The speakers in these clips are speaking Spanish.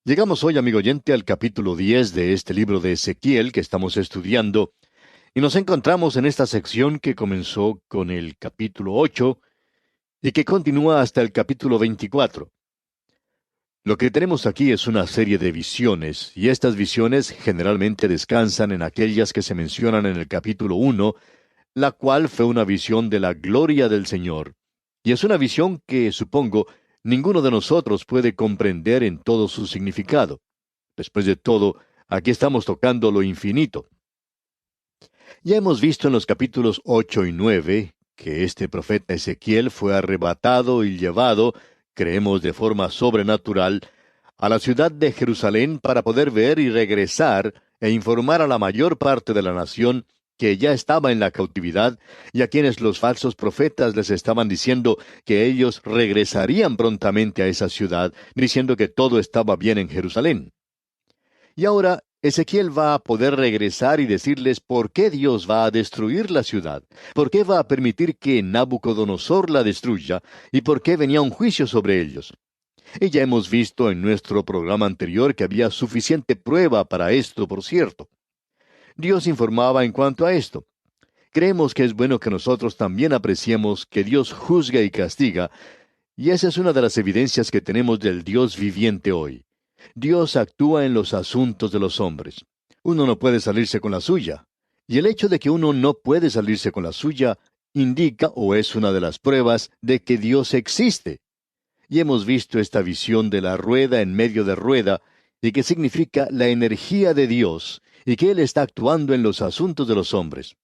Llegamos hoy, amigo oyente, al capítulo 10 de este libro de Ezequiel que estamos estudiando, y nos encontramos en esta sección que comenzó con el capítulo 8 y que continúa hasta el capítulo 24. Lo que tenemos aquí es una serie de visiones, y estas visiones generalmente descansan en aquellas que se mencionan en el capítulo 1, la cual fue una visión de la gloria del Señor. Y es una visión que, supongo, ninguno de nosotros puede comprender en todo su significado. Después de todo, aquí estamos tocando lo infinito. Ya hemos visto en los capítulos 8 y 9 que este profeta Ezequiel fue arrebatado y llevado, creemos de forma sobrenatural, a la ciudad de Jerusalén para poder ver y regresar e informar a la mayor parte de la nación que ya estaba en la cautividad y a quienes los falsos profetas les estaban diciendo que ellos regresarían prontamente a esa ciudad, diciendo que todo estaba bien en Jerusalén. Y ahora Ezequiel va a poder regresar y decirles por qué Dios va a destruir la ciudad, por qué va a permitir que Nabucodonosor la destruya y por qué venía un juicio sobre ellos. Y ya hemos visto en nuestro programa anterior que había suficiente prueba para esto, por cierto. Dios informaba en cuanto a esto. Creemos que es bueno que nosotros también apreciemos que Dios juzga y castiga, y esa es una de las evidencias que tenemos del Dios viviente hoy. Dios actúa en los asuntos de los hombres. Uno no puede salirse con la suya. Y el hecho de que uno no puede salirse con la suya indica o es una de las pruebas de que Dios existe. Y hemos visto esta visión de la rueda en medio de rueda, y que significa la energía de Dios, y que Él está actuando en los asuntos de los hombres.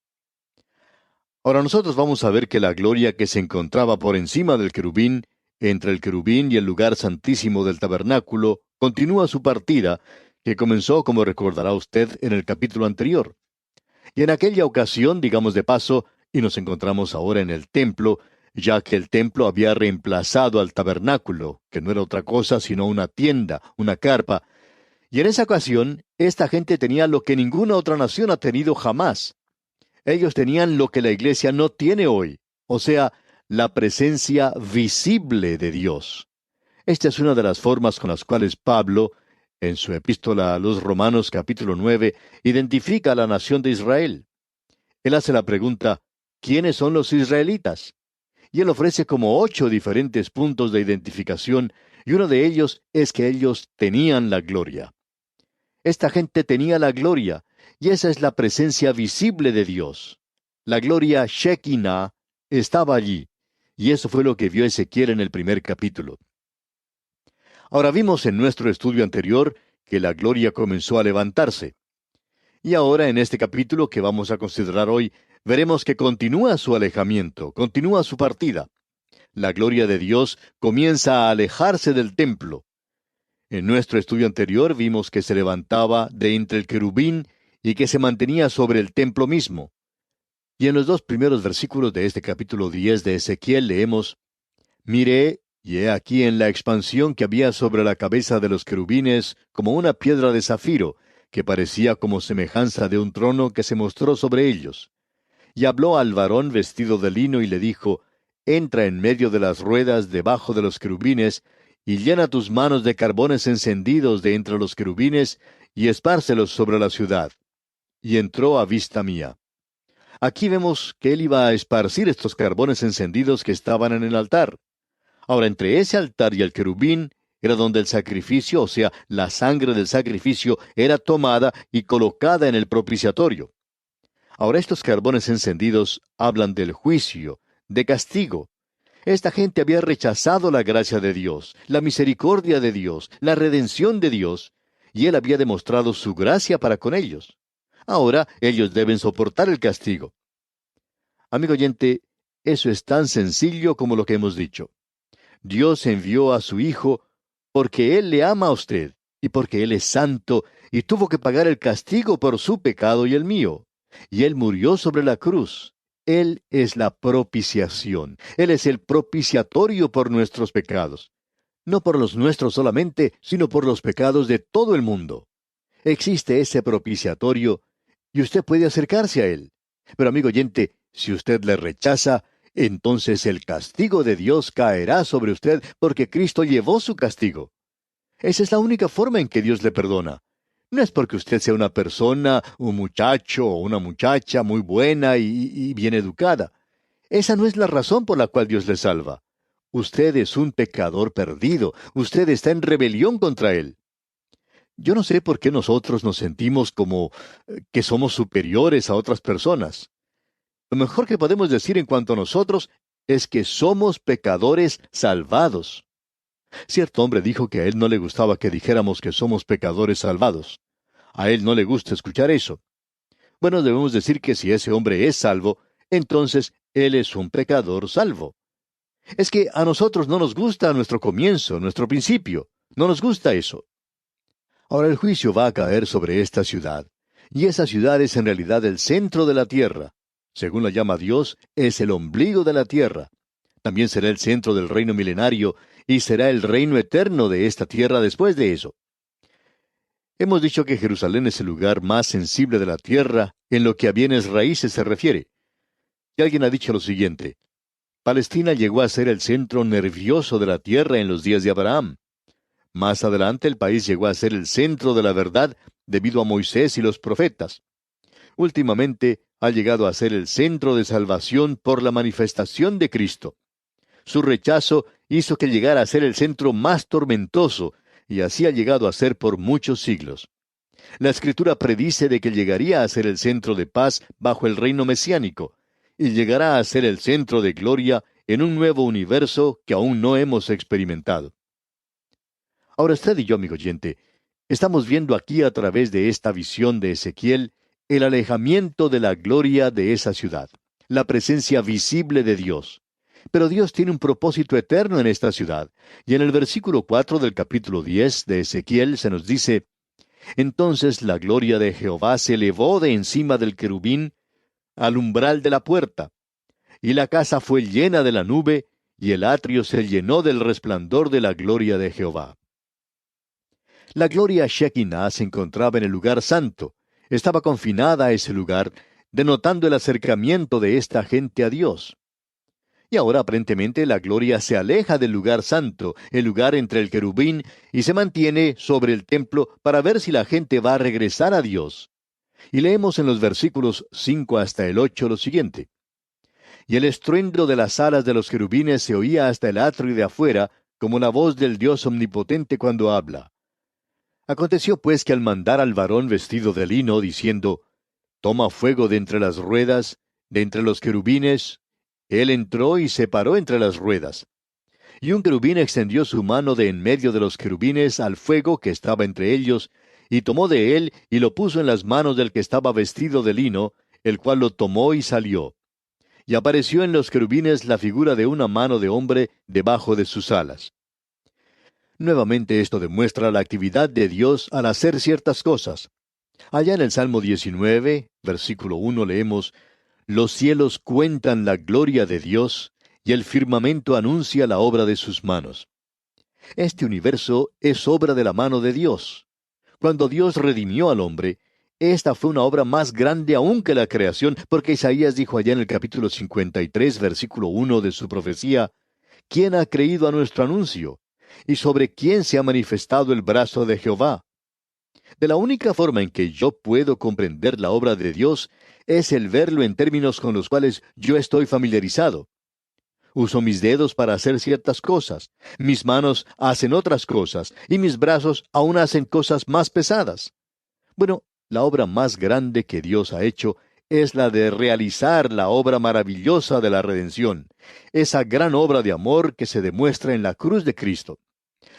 Ahora nosotros vamos a ver que la gloria que se encontraba por encima del querubín, entre el querubín y el lugar santísimo del tabernáculo, continúa su partida, que comenzó, como recordará usted, en el capítulo anterior. Y en aquella ocasión, digamos de paso, y nos encontramos ahora en el templo, ya que el templo había reemplazado al tabernáculo, que no era otra cosa sino una tienda, una carpa, y en esa ocasión, esta gente tenía lo que ninguna otra nación ha tenido jamás. Ellos tenían lo que la iglesia no tiene hoy, o sea, la presencia visible de Dios. Esta es una de las formas con las cuales Pablo, en su epístola a los Romanos capítulo 9, identifica a la nación de Israel. Él hace la pregunta, ¿quiénes son los israelitas? Y él ofrece como 8 diferentes puntos de identificación, y uno de ellos es que ellos tenían la gloria. Esta gente tenía la gloria, y esa es la presencia visible de Dios. La gloria Shekinah estaba allí, y eso fue lo que vio Ezequiel en el primer capítulo. Ahora vimos en nuestro estudio anterior que la gloria comenzó a levantarse. Y ahora en este capítulo que vamos a considerar hoy, veremos que continúa su alejamiento, continúa su partida. La gloria de Dios comienza a alejarse del templo. En nuestro estudio anterior vimos que se levantaba de entre el querubín y que se mantenía sobre el templo mismo. Y en los dos primeros versículos de este capítulo 10 de Ezequiel leemos, Miré, y he aquí en la expansión que había sobre la cabeza de los querubines como una piedra de zafiro, que parecía como semejanza de un trono que se mostró sobre ellos. Y habló al varón vestido de lino y le dijo, Entra en medio de las ruedas debajo de los querubines, y llena tus manos de carbones encendidos de entre los querubines, y espárcelos sobre la ciudad. Y entró a vista mía. Aquí vemos que él iba a esparcir estos carbones encendidos que estaban en el altar. Ahora, entre ese altar y el querubín era donde el sacrificio, o sea, la sangre del sacrificio, era tomada y colocada en el propiciatorio. Ahora, estos carbones encendidos hablan del juicio, de castigo. Esta gente había rechazado la gracia de Dios, la misericordia de Dios, la redención de Dios, y Él había demostrado su gracia para con ellos. Ahora ellos deben soportar el castigo. Amigo oyente, eso es tan sencillo como lo que hemos dicho. Dios envió a su Hijo porque Él le ama a usted y porque Él es santo y tuvo que pagar el castigo por su pecado y el mío. Y Él murió sobre la cruz. Él es la propiciación. Él es el propiciatorio por nuestros pecados. No por los nuestros solamente, sino por los pecados de todo el mundo. Existe ese propiciatorio y usted puede acercarse a Él. Pero amigo oyente, si usted le rechaza, entonces el castigo de Dios caerá sobre usted porque Cristo llevó su castigo. Esa es la única forma en que Dios le perdona. No es porque usted sea una persona, un muchacho o una muchacha muy buena y bien educada. Esa no es la razón por la cual Dios le salva. Usted es un pecador perdido. Usted está en rebelión contra Él. Yo no sé por qué nosotros nos sentimos como que somos superiores a otras personas. Lo mejor que podemos decir en cuanto a nosotros es que somos pecadores salvados. Cierto hombre dijo que a él no le gustaba que dijéramos que somos pecadores salvados. A él no le gusta escuchar eso. Bueno, debemos decir que si ese hombre es salvo, entonces él es un pecador salvo. Es que a nosotros no nos gusta nuestro comienzo, nuestro principio. No nos gusta eso. Ahora el juicio va a caer sobre esta ciudad. Y esa ciudad es en realidad el centro de la tierra. Según la llama Dios, es el ombligo de la tierra. También será el centro del reino milenario y será el reino eterno de esta tierra después de eso. Hemos dicho que Jerusalén es el lugar más sensible de la tierra en lo que a bienes raíces se refiere. Y alguien ha dicho lo siguiente: Palestina llegó a ser el centro nervioso de la tierra en los días de Abraham. Más adelante el país llegó a ser el centro de la verdad debido a Moisés y los profetas. Últimamente ha llegado a ser el centro de salvación por la manifestación de Cristo. Su rechazo hizo que llegara a ser el centro más tormentoso, y así ha llegado a ser por muchos siglos. La Escritura predice de que llegaría a ser el centro de paz bajo el reino mesiánico, y llegará a ser el centro de gloria en un nuevo universo que aún no hemos experimentado. Ahora usted y yo, amigo oyente, estamos viendo aquí a través de esta visión de Ezequiel el alejamiento de la gloria de esa ciudad, la presencia visible de Dios. Pero Dios tiene un propósito eterno en esta ciudad, y en el versículo 4 del capítulo 10 de Ezequiel se nos dice: Entonces la gloria de Jehová se elevó de encima del querubín al umbral de la puerta, y la casa fue llena de la nube, y el atrio se llenó del resplandor de la gloria de Jehová. La gloria Shekinah se encontraba en el lugar santo, estaba confinada a ese lugar, denotando el acercamiento de esta gente a Dios. Y ahora aparentemente la gloria se aleja del lugar santo, el lugar entre el querubín, y se mantiene sobre el templo para ver si la gente va a regresar a Dios. Y leemos en los versículos 5 hasta el 8 lo siguiente: Y el estruendo de las alas de los querubines se oía hasta el atrio de afuera, como la voz del Dios omnipotente cuando habla. Aconteció pues que al mandar al varón vestido de lino, diciendo: Toma fuego de entre las ruedas, de entre los querubines, él entró y se paró entre las ruedas. Y un querubín extendió su mano de en medio de los querubines al fuego que estaba entre ellos, y tomó de él y lo puso en las manos del que estaba vestido de lino, el cual lo tomó y salió. Y apareció en los querubines la figura de una mano de hombre debajo de sus alas. Nuevamente esto demuestra la actividad de Dios al hacer ciertas cosas. Allá en el Salmo 19, versículo 1 leemos: Los cielos cuentan la gloria de Dios, y el firmamento anuncia la obra de sus manos. Este universo es obra de la mano de Dios. Cuando Dios redimió al hombre, esta fue una obra más grande aún que la creación, porque Isaías dijo allá en el capítulo 53, versículo 1 de su profecía: ¿Quién ha creído a nuestro anuncio? ¿Y sobre quién se ha manifestado el brazo de Jehová? De la única forma en que yo puedo comprender la obra de Dios es el verlo en términos con los cuales yo estoy familiarizado. Uso mis dedos para hacer ciertas cosas, mis manos hacen otras cosas, y mis brazos aún hacen cosas más pesadas. Bueno, la obra más grande que Dios ha hecho es la de realizar la obra maravillosa de la redención, esa gran obra de amor que se demuestra en la cruz de Cristo.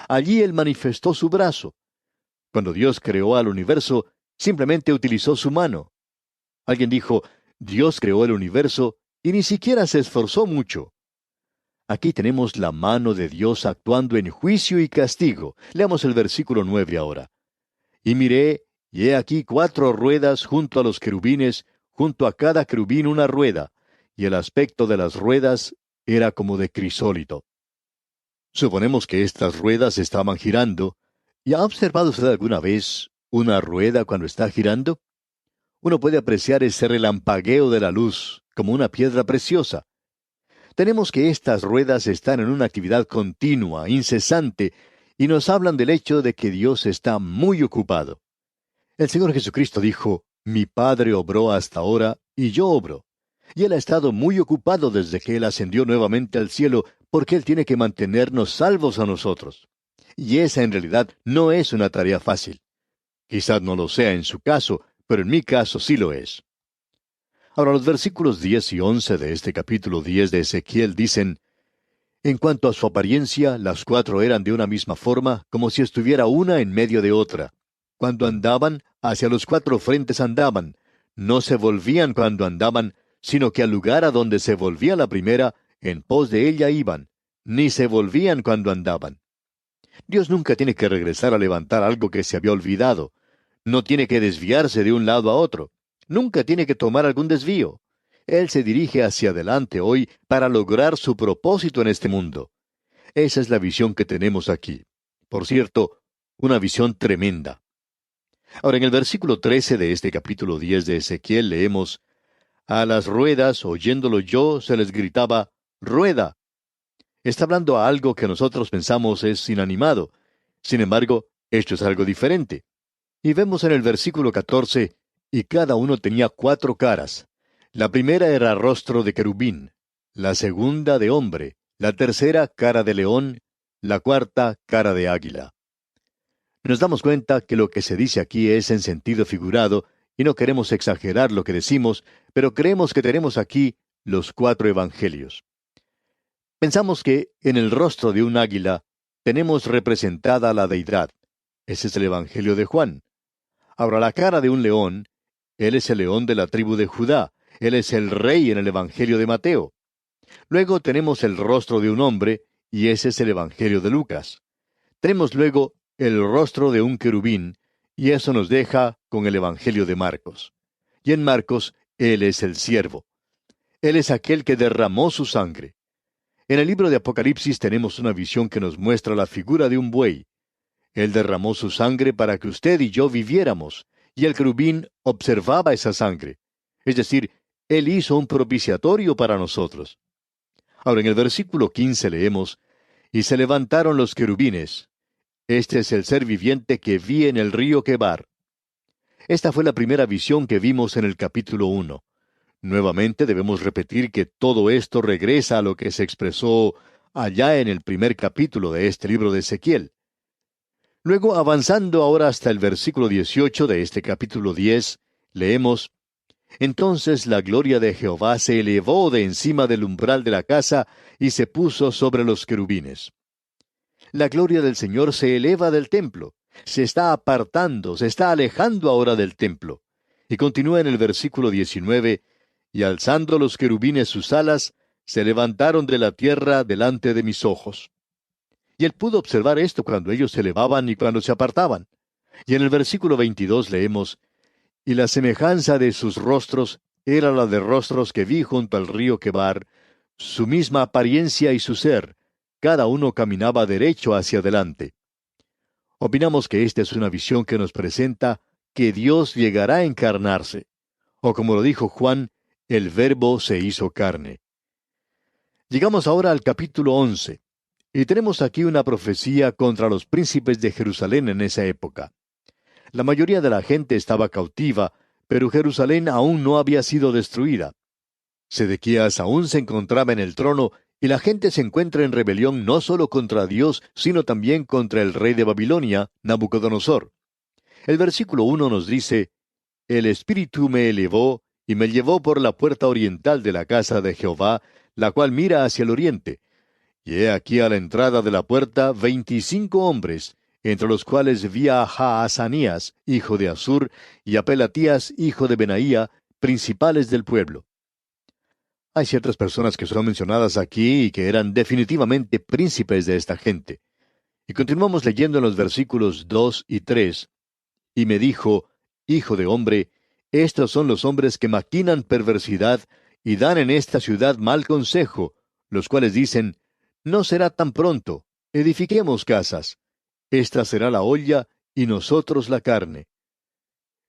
Allí Él manifestó su brazo. Cuando Dios creó al universo, simplemente utilizó su mano. Alguien dijo: Dios creó el universo y ni siquiera se esforzó mucho. Aquí tenemos la mano de Dios actuando en juicio y castigo. Leamos el versículo 9 ahora. Y miré, y he aquí 4 ruedas junto a los querubines, junto a cada querubín una rueda, y el aspecto de las ruedas era como de crisólito. Suponemos que estas ruedas estaban girando. ¿Y ha observado usted alguna vez una rueda cuando está girando? Uno puede apreciar ese relampagueo de la luz, como una piedra preciosa. Tenemos que estas ruedas están en una actividad continua, incesante, y nos hablan del hecho de que Dios está muy ocupado. El Señor Jesucristo dijo, Mi Padre obró hasta ahora, y yo obro. Y Él ha estado muy ocupado desde que Él ascendió nuevamente al cielo, porque Él tiene que mantenernos salvos a nosotros. Y esa en realidad no es una tarea fácil. Quizás no lo sea en su caso, pero en mi caso sí lo es. Ahora los versículos 10 y 11 de este capítulo 10 de Ezequiel dicen, En cuanto a su apariencia, las cuatro eran de una misma forma, como si estuviera una en medio de otra. Cuando andaban, hacia los cuatro frentes andaban. No se volvían cuando andaban, sino que al lugar a donde se volvía la primera, en pos de ella iban. Ni se volvían cuando andaban. Dios nunca tiene que regresar a levantar algo que se había olvidado. No tiene que desviarse de un lado a otro. Nunca tiene que tomar algún desvío. Él se dirige hacia adelante hoy para lograr su propósito en este mundo. Esa es la visión que tenemos aquí. Por cierto, una visión tremenda. Ahora, en el versículo 13 de este capítulo 10 de Ezequiel leemos, A las ruedas, oyéndolo yo, se les gritaba, Rueda. Está hablando a algo que nosotros pensamos es inanimado. Sin embargo, esto es algo diferente. Y vemos en el versículo 14, y cada uno tenía cuatro caras. La primera era rostro de querubín, la segunda de hombre, la tercera cara de león, la cuarta cara de águila. Nos damos cuenta que lo que se dice aquí es en sentido figurado, y no queremos exagerar lo que decimos, pero creemos que tenemos aquí los cuatro evangelios. Pensamos que en el rostro de un águila tenemos representada la deidad. Ese es el Evangelio de Juan. Ahora, la cara de un león, él es el león de la tribu de Judá, él es el rey en el Evangelio de Mateo. Luego tenemos el rostro de un hombre, y ese es el Evangelio de Lucas. Tenemos luego el rostro de un querubín, y eso nos deja con el Evangelio de Marcos. Y en Marcos, él es el siervo. Él es aquel que derramó su sangre. En el libro de Apocalipsis tenemos una visión que nos muestra la figura de un buey. Él derramó su sangre para que usted y yo viviéramos, y el querubín observaba esa sangre. Es decir, Él hizo un propiciatorio para nosotros. Ahora en el versículo 15 leemos, Y se levantaron los querubines. Este es el ser viviente que vi en el río Quebar. Esta fue la primera visión que vimos en el capítulo 1. Nuevamente debemos repetir que todo esto regresa a lo que se expresó allá en el primer capítulo de este libro de Ezequiel. Luego, avanzando ahora hasta el versículo 18 de este capítulo 10, leemos, Entonces la gloria de Jehová se elevó de encima del umbral de la casa y se puso sobre los querubines. La gloria del Señor se eleva del templo, se está apartando, se está alejando ahora del templo. Y continúa en el versículo 19, y alzando los querubines sus alas, se levantaron de la tierra delante de mis ojos. Y él pudo observar esto cuando ellos se elevaban y cuando se apartaban. Y en el versículo 22 leemos, Y la semejanza de sus rostros era la de rostros que vi junto al río Quebar, su misma apariencia y su ser, cada uno caminaba derecho hacia adelante. Opinamos que esta es una visión que nos presenta que Dios llegará a encarnarse. O como lo dijo Juan, el Verbo se hizo carne. Llegamos ahora al capítulo 11. Y tenemos aquí una profecía contra los príncipes de Jerusalén en esa época. La mayoría de la gente estaba cautiva, pero Jerusalén aún no había sido destruida. Sedequías aún se encontraba en el trono, y la gente se encuentra en rebelión no solo contra Dios, sino también contra el rey de Babilonia, Nabucodonosor. El versículo 1 nos dice, El Espíritu me elevó, y me llevó por la puerta oriental de la casa de Jehová, la cual mira hacia el oriente. Y he aquí a la entrada de la puerta 25 hombres, entre los cuales vi a Jaazanías, hijo de Asur, y a Pelatías, hijo de Benaía, principales del pueblo. Hay ciertas personas que son mencionadas aquí y que eran definitivamente príncipes de esta gente. Y continuamos leyendo en los versículos 2 y 3. Y me dijo, Hijo de hombre, estos son los hombres que maquinan perversidad y dan en esta ciudad mal consejo, los cuales dicen, No será tan pronto, edifiquemos casas. Esta será la olla y nosotros la carne.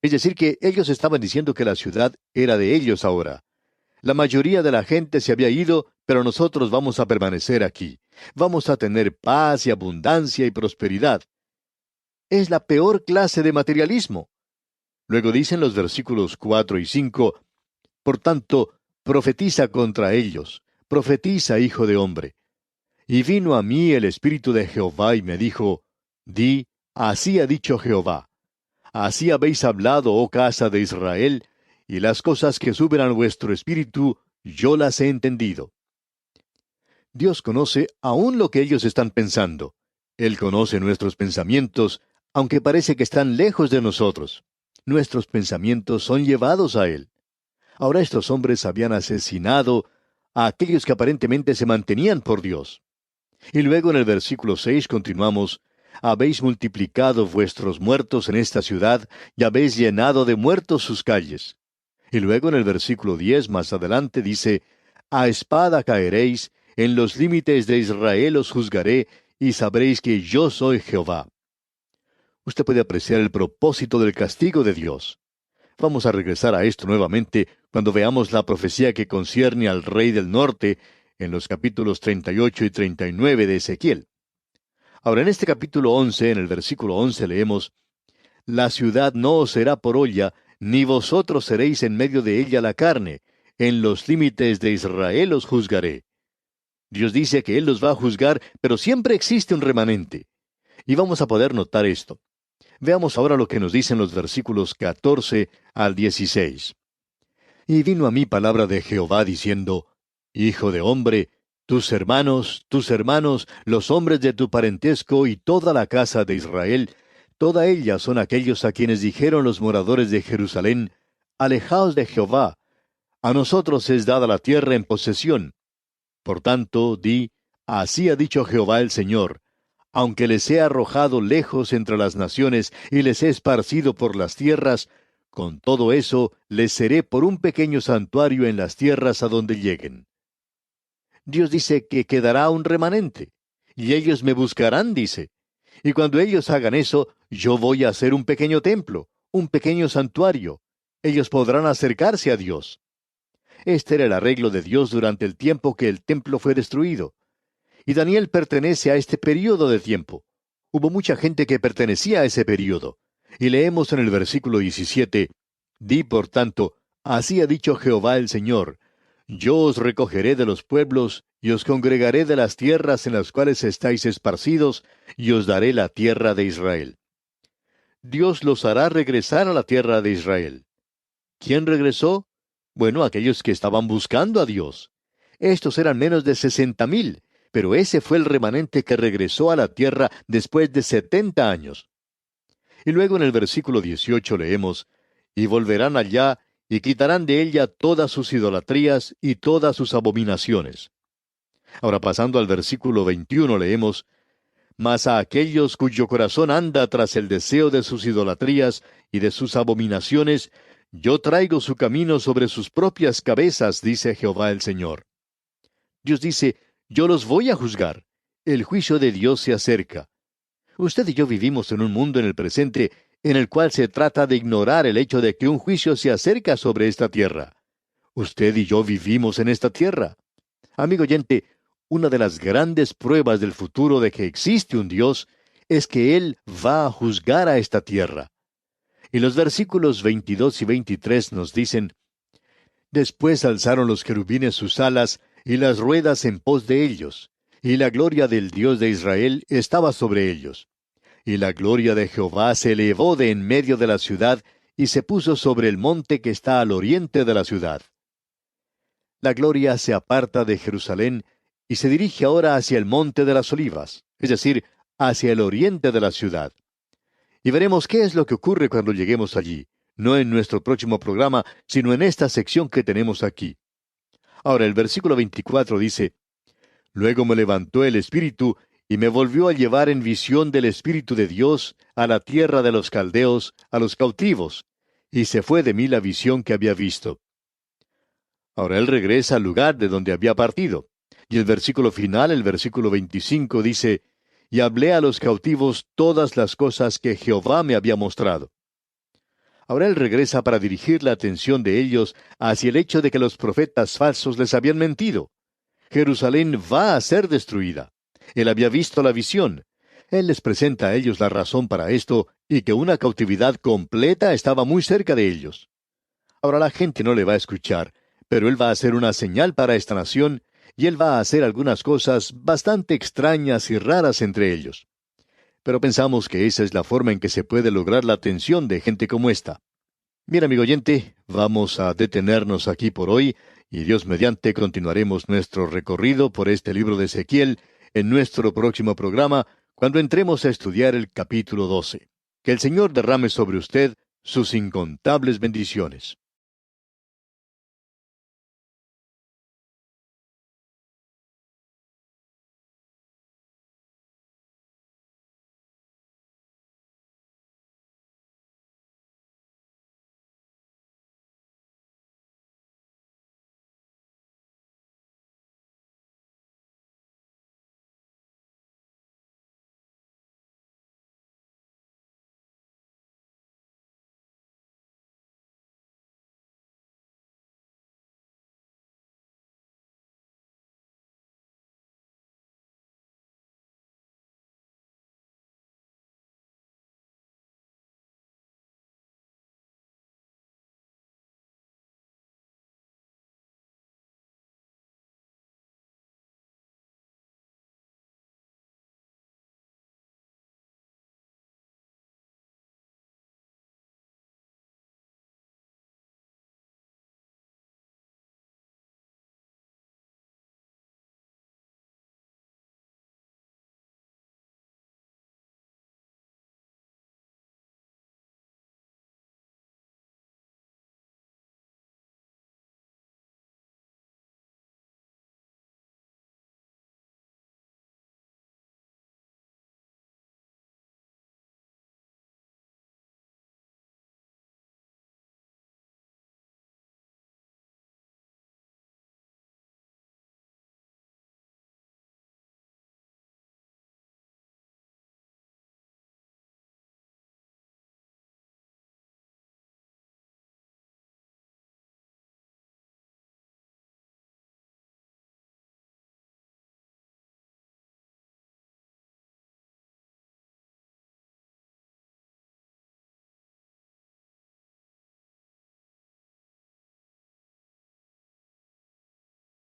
Es decir, que ellos estaban diciendo que la ciudad era de ellos ahora. La mayoría de la gente se había ido, pero nosotros vamos a permanecer aquí. Vamos a tener paz y abundancia y prosperidad. Es la peor clase de materialismo. Luego dicen los versículos 4 y 5, por tanto, profetiza contra ellos, profetiza, hijo de hombre. Y vino a mí el Espíritu de Jehová y me dijo, di, así ha dicho Jehová. Así habéis hablado, oh casa de Israel, y las cosas que suben a vuestro espíritu, yo las he entendido. Dios conoce aún lo que ellos están pensando. Él conoce nuestros pensamientos, aunque parece que están lejos de nosotros. Nuestros pensamientos son llevados a Él. Ahora estos hombres habían asesinado a aquellos que aparentemente se mantenían por Dios. Y luego en el versículo 6 continuamos, habéis multiplicado vuestros muertos en esta ciudad y habéis llenado de muertos sus calles. Y luego en el versículo 10 más adelante dice, a espada caeréis, en los límites de Israel os juzgaré, y sabréis que yo soy Jehová. Usted puede apreciar el propósito del castigo de Dios. Vamos a regresar a esto nuevamente cuando veamos la profecía que concierne al rey del norte en los capítulos 38 y 39 de Ezequiel. Ahora, en este capítulo 11, en el versículo 11 leemos, la ciudad no os será por olla, ni vosotros seréis en medio de ella la carne, en los límites de Israel os juzgaré. Dios dice que Él los va a juzgar, pero siempre existe un remanente. Y vamos a poder notar esto. Veamos ahora lo que nos dicen los versículos 14 al 16. Y vino a mí palabra de Jehová diciendo, Hijo de hombre, tus hermanos, los hombres de tu parentesco y toda la casa de Israel, toda ella son aquellos a quienes dijeron los moradores de Jerusalén, Alejaos de Jehová, a nosotros es dada la tierra en posesión. Por tanto, di, así ha dicho Jehová el Señor, aunque les he arrojado lejos entre las naciones y les he esparcido por las tierras, con todo eso les seré por un pequeño santuario en las tierras a donde lleguen. Dios dice que quedará un remanente, y ellos me buscarán, dice. Y cuando ellos hagan eso, yo voy a hacer un pequeño templo, un pequeño santuario. Ellos podrán acercarse a Dios. Este era el arreglo de Dios durante el tiempo que el templo fue destruido. Y Daniel pertenece a este período de tiempo. Hubo mucha gente que pertenecía a ese período. Y leemos en el versículo 17, Di por tanto, así ha dicho Jehová el Señor, yo os recogeré de los pueblos, y os congregaré de las tierras en las cuales estáis esparcidos, y os daré la tierra de Israel. Dios los hará regresar a la tierra de Israel. ¿Quién regresó? Bueno, aquellos que estaban buscando a Dios. Estos eran menos de 60,000, pero ese fue el remanente que regresó a la tierra después de 70 años. Y luego en el versículo 18 leemos, y volverán allá, y quitarán de ella todas sus idolatrías y todas sus abominaciones. Ahora pasando al versículo 21 leemos, mas a aquellos cuyo corazón anda tras el deseo de sus idolatrías y de sus abominaciones, yo traigo su camino sobre sus propias cabezas, dice Jehová el Señor. Dios dice, yo los voy a juzgar. El juicio de Dios se acerca. Usted y yo vivimos en un mundo en el presente en el cual se trata de ignorar el hecho de que un juicio se acerca sobre esta tierra. Usted y yo vivimos en esta tierra. Amigo oyente, una de las grandes pruebas del futuro de que existe un Dios es que Él va a juzgar a esta tierra. Y los versículos 22 y 23 nos dicen, Después alzaron los querubines sus alas y las ruedas en pos de ellos, y la gloria del Dios de Israel estaba sobre ellos. Y la gloria de Jehová se elevó de en medio de la ciudad, y se puso sobre el monte que está al oriente de la ciudad. La gloria se aparta de Jerusalén, y se dirige ahora hacia el monte de las olivas, es decir, hacia el oriente de la ciudad. Y veremos qué es lo que ocurre cuando lleguemos allí, no en nuestro próximo programa, sino en esta sección que tenemos aquí. Ahora el versículo 24 dice, Luego me levantó el Espíritu, y me volvió a llevar en visión del Espíritu de Dios a la tierra de los caldeos, a los cautivos, y se fue de mí la visión que había visto. Ahora él regresa al lugar de donde había partido. Y el versículo final, el versículo 25, dice, Y hablé a los cautivos todas las cosas que Jehová me había mostrado. Ahora él regresa para dirigir la atención de ellos hacia el hecho de que los profetas falsos les habían mentido. Jerusalén va a ser destruida. Él había visto la visión. Él les presenta a ellos la razón para esto y que una cautividad completa estaba muy cerca de ellos. Ahora la gente no le va a escuchar, pero él va a hacer una señal para esta nación y él va a hacer algunas cosas bastante extrañas y raras entre ellos. Pero pensamos que esa es la forma en que se puede lograr la atención de gente como esta. Bien, amigo oyente, vamos a detenernos aquí por hoy y Dios mediante continuaremos nuestro recorrido por este libro de Ezequiel en nuestro próximo programa cuando entremos a estudiar el capítulo 12. Que el Señor derrame sobre usted sus incontables bendiciones.